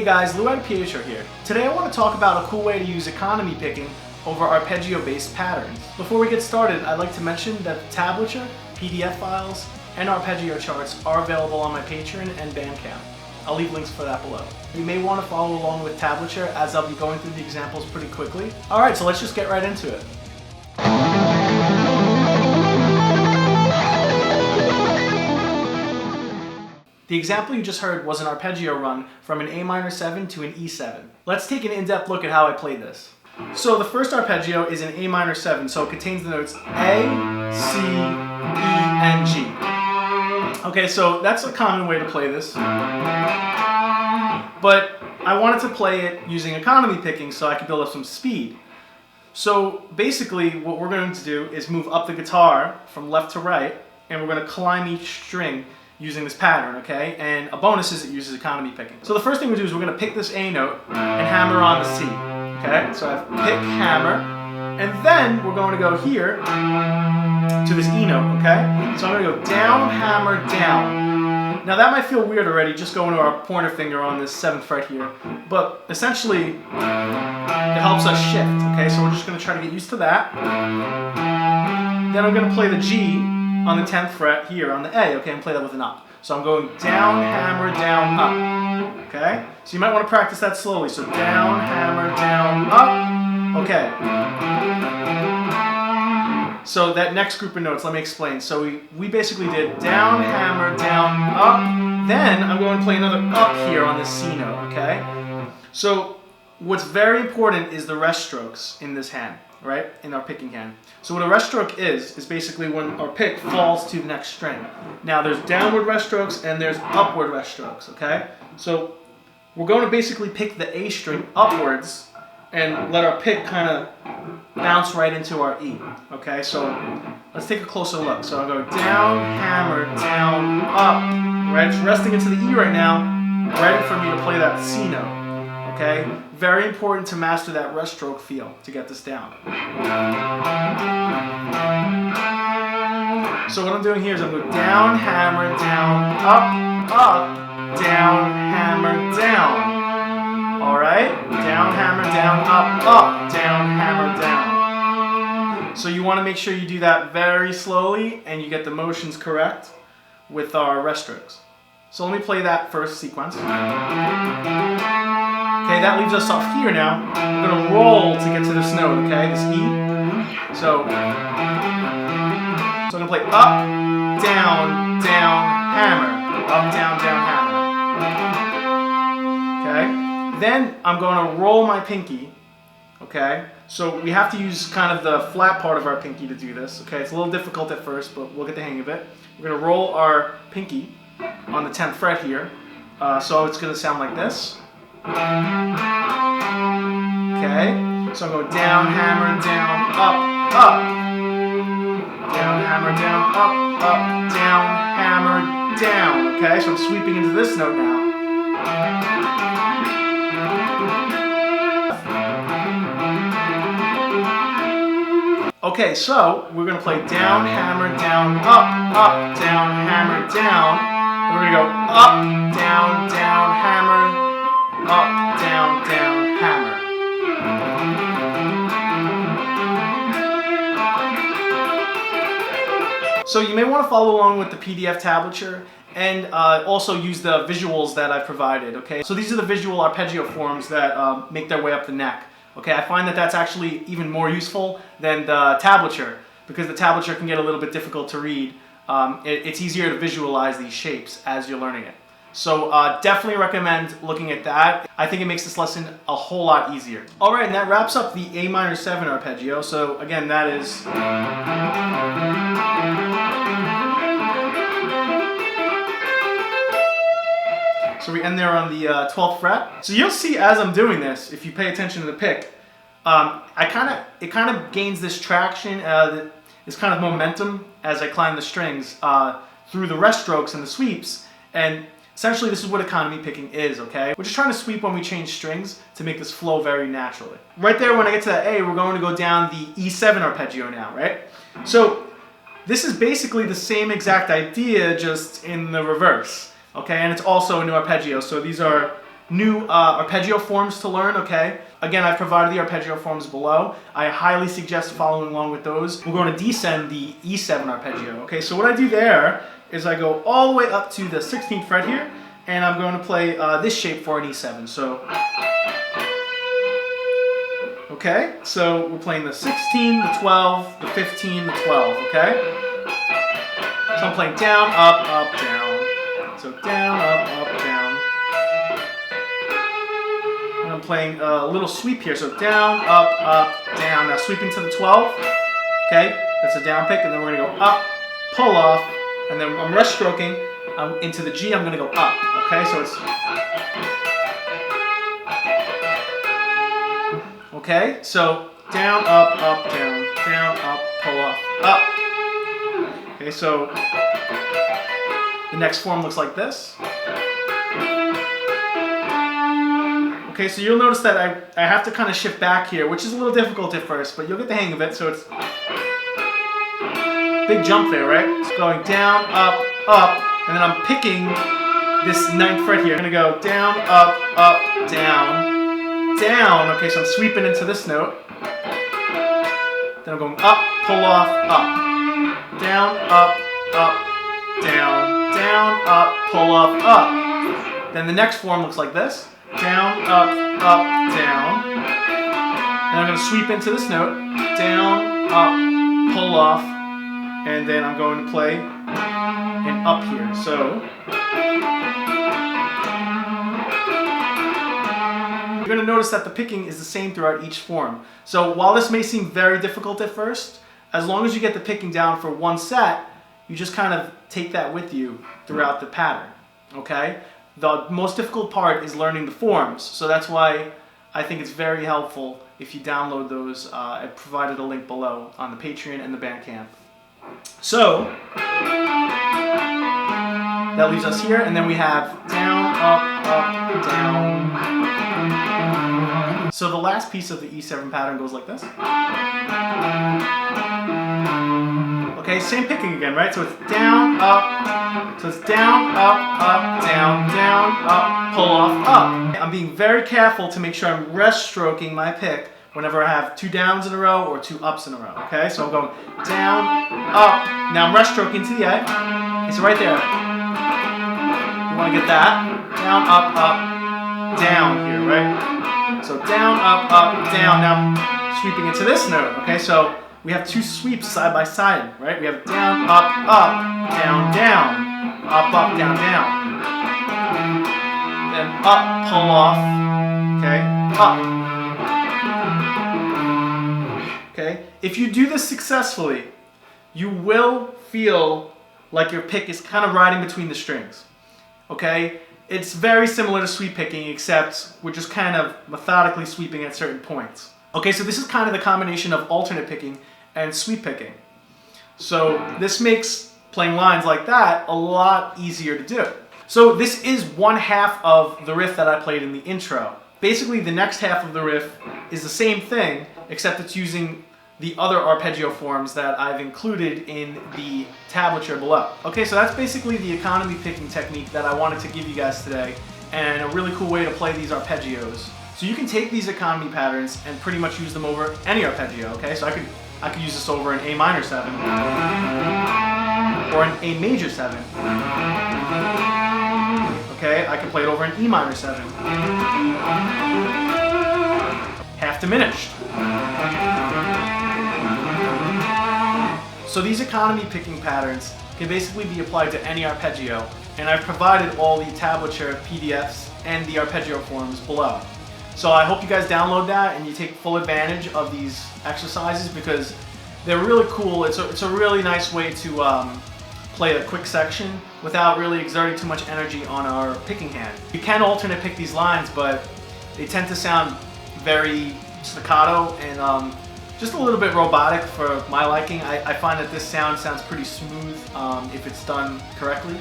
Hey guys, Adipietro here. Today I want to talk about a cool way to use economy picking over arpeggio-based patterns. Before we get started, I'd like to mention that the tablature, PDF files, and arpeggio charts are available on my Patreon and Bandcamp. I'll leave links for that below. You may want to follow along with tablature as I'll be going through the examples pretty quickly. Alright, so let's just get right into it. The example you just heard was an arpeggio run from an A7 to an E7. Let's take an in-depth look at how I played this. So the first arpeggio is an A7, so it contains the notes A, C, E, and G. Okay, so that's a common way to play this. But I wanted to play it using economy picking so I could build up some speed. So basically what we're going to do is move up the guitar from left to right, and we're going to climb each string using this pattern, okay? And a bonus is it uses economy picking. So the first thing we do is we're going to pick this A note and hammer on the C, okay? So I have pick, hammer, and then we're going to go here to this E note, okay? So I'm going to go down, hammer, down. Now that might feel weird already, just going to our pointer finger on this 7th fret here, but essentially it helps us shift, okay? So we're just going to try to get used to that. Then I'm going to play the G on the 10th fret here on the A, okay, and play that with an up. So I'm going down, hammer, down, up, okay? So you might want to practice that slowly. So down, hammer, down, up, okay. So that next group of notes, let me explain. So we basically did down, hammer, down, up, then I'm going to play another up here on this C note, okay? So what's very important is the rest strokes in this hand, right, in our picking hand. So what a rest stroke is basically when our pick falls to the next string. Now there's downward rest strokes and there's upward rest strokes, okay? So we're going to basically pick the A string upwards and let our pick kind of bounce right into our E, okay? So let's take a closer look. So I'll go down, hammer, down, up, right? It's resting into the E right now, ready for me to play that C note, okay? Very important to master that rest stroke feel to get this down. So what I'm doing here is I'm going down, hammer, down, up, down, hammer, down. Alright? Down, hammer, down, up, down, hammer, down. So you want to make sure you do that very slowly and you get the motions correct with our rest strokes. So let me play that first sequence. Okay, that leaves us off here now. We're going to roll to get to this note, okay, this E. So I'm going to play up, down, down, hammer. Up, down, down, hammer. Okay? Then I'm going to roll my pinky, okay? So we have to use kind of the flat part of our pinky to do this, okay? It's a little difficult at first, but we'll get the hang of it. We're going to roll our pinky on the 10th fret here. So it's going to sound like this. Okay, so I'm going down, hammer, down, up, down, hammer, down, up, down, hammer, down. Okay, so I'm sweeping into this note now. Okay, so we're going to play down, hammer, down, up, down, hammer, down. And we're going to go up, down, down, hammer, up, down, down, hammer. So you may want to follow along with the PDF tablature and also use the visuals that I've provided, okay? So these are the visual arpeggio forms that make their way up the neck. Okay, I find that that's actually even more useful than the tablature because the tablature can get a little bit difficult to read. It's easier to visualize these shapes as you're learning it. So definitely recommend looking at that. I think it makes this lesson a whole lot easier. Alright, and that wraps up the A7 arpeggio. So again, that is... So we end there on the 12th fret. So you'll see as I'm doing this, if you pay attention to the pick, it kind of gains this traction, this kind of momentum as I climb the strings through the rest strokes and the sweeps. And essentially this is what economy picking is, okay? We're just trying to sweep when we change strings to make this flow very naturally. Right there when I get to that A, we're going to go down the E7 arpeggio now, right? So this is basically the same exact idea, just in the reverse. Okay, and it's also a new arpeggio, so these are new arpeggio forms to learn, okay? Again, I've provided the arpeggio forms below. I highly suggest following along with those. We're going to descend the E7 arpeggio, okay? So what I do there is I go all the way up to the 16th fret here, and I'm going to play this shape for an E7. So, okay? So we're playing the 16, the 12, the 15, the 12, okay? So I'm playing down, up, down. So down, up, down. And I'm playing a little sweep here. So down, up, down. Now sweeping to the 12. Okay, that's a down pick, and then we're gonna go up, pull off, and then I'm rest stroking. Into the G, I'm gonna go up. Okay, so it's okay. So down, up, down, up, pull off, up. Okay, so the next form looks like this. Okay, so you'll notice that I have to kind of shift back here, which is a little difficult at first, but you'll get the hang of it. So it's big jump there, right? It's going down, up, and then I'm picking this 9th fret here. I'm gonna go down, up, down, down. Okay, so I'm sweeping into this note. Then I'm going up, pull off, up, down, up, down, down, up, pull off, up. Then the next form looks like this. Down, up, down. And I'm going to sweep into this note. Down, up, pull off. And then I'm going to play an up here. So you're going to notice that the picking is the same throughout each form. So while this may seem very difficult at first, as long as you get the picking down for one set, you just kind of take that with you throughout the pattern, okay? The most difficult part is learning the forms, so that's why I think it's very helpful if you download those. I provided a link below on the Patreon and the Bandcamp. So that leaves us here, and then we have down, up, down. So the last piece of the E7 pattern goes like this. Okay, same picking again, right? So it's down, up. So it's down, up, down, up, pull off, up. I'm being very careful to make sure I'm rest stroking my pick whenever I have 2 downs in a row or 2 ups in a row. Okay, so I'm going down, up. Now I'm rest stroking to the A. Okay, so right there. You want to get that. Down, up, down here, right? So down, up, down. Now I'm sweeping into this note. Okay, so we have 2 sweeps side by side, right? We have down, up, down, down. Up, down, down. Then up, pull off. Okay, up. Okay, if you do this successfully, you will feel like your pick is kind of riding between the strings. Okay, it's very similar to sweep picking, except we're just kind of methodically sweeping at certain points. Okay, so this is kind of the combination of alternate picking and sweep picking. So this makes playing lines like that a lot easier to do. So this is one half of the riff that I played in the intro. Basically, the next half of the riff is the same thing, except it's using the other arpeggio forms that I've included in the tablature below. Okay, so that's basically the economy picking technique that I wanted to give you guys today, and a really cool way to play these arpeggios. So you can take these economy patterns and pretty much use them over any arpeggio, okay? So I could use this over an A minor 7 or an A major 7. Okay, I can play it over an E minor 7. Half diminished. So these economy picking patterns can basically be applied to any arpeggio, and I've provided all the tablature PDFs and the arpeggio forms below. So I hope you guys download that and you take full advantage of these exercises because they're really cool. It's a really nice way to play a quick section without really exerting too much energy on our picking hand. You can alternate pick these lines, but they tend to sound very staccato and just a little bit robotic for my liking. I find that this sounds pretty smooth if it's done correctly.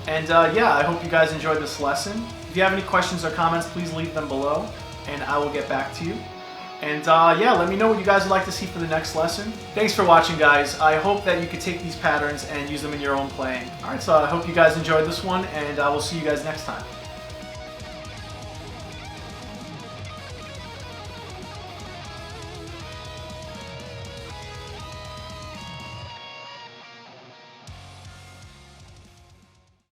And yeah, I hope you guys enjoyed this lesson. If you have any questions or comments, please leave them below and I will get back to you. And yeah, let me know what you guys would like to see for the next lesson. Thanks for watching, guys. I hope that you could take these patterns and use them in your own playing. Alright, so I hope you guys enjoyed this one, and I will see you guys next time.